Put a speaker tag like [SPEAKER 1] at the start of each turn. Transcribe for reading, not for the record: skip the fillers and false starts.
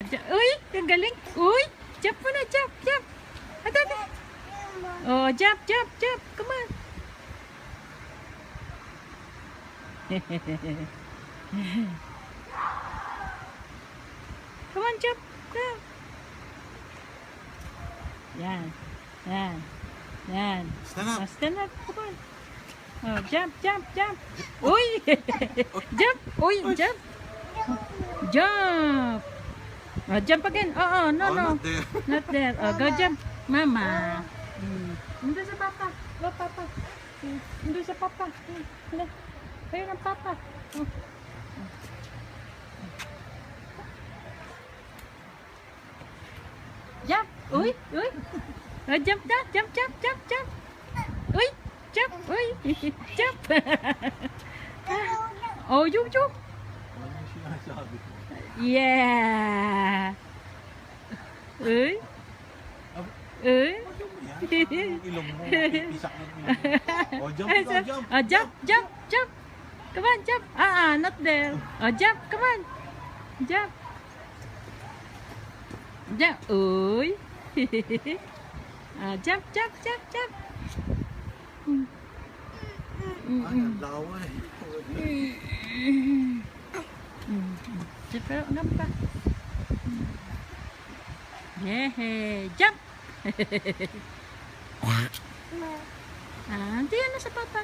[SPEAKER 1] Uy, ang galing. Uy, jump muna, jump, jump. Ata. Oh, jump, jump, jump. Come on. Come on, jump. Go. Yan. Yan. Yan.
[SPEAKER 2] Stand up.
[SPEAKER 1] Oh, stand up. Come on. Oh, jump, jump, jump. Uy. Jump. Uy, jump. Jump. Oh, jump again. Oh, no,
[SPEAKER 2] Oh,
[SPEAKER 1] no.
[SPEAKER 2] not there.
[SPEAKER 1] Not there. Oh, go jump. Mama. Hindi sa papa. Go, papa. Hindi sa papa. Hindi. Ayun ang papa. Oh. Jump. Uy, uy. Oh, jump na. Jump, jump, jump, jump. Uy, jump. Uy, jump. Oh, yung.
[SPEAKER 2] Ano yung sinasabi?
[SPEAKER 1] Yeah. Uy. Uy.
[SPEAKER 2] Yung ilong mo, ipisak ng ilong mo. Oh, jump, ikaw, jump.
[SPEAKER 1] Oh, jump, jump, jump. Come on, jump. Not there. Oh, jump, come on. Jump. Jump. Uy. Jump, jump, jump, jump.
[SPEAKER 2] Ay, ang lawa eh.
[SPEAKER 1] Pero ano pa? Yeah, jump. Hindi yan na sa papa.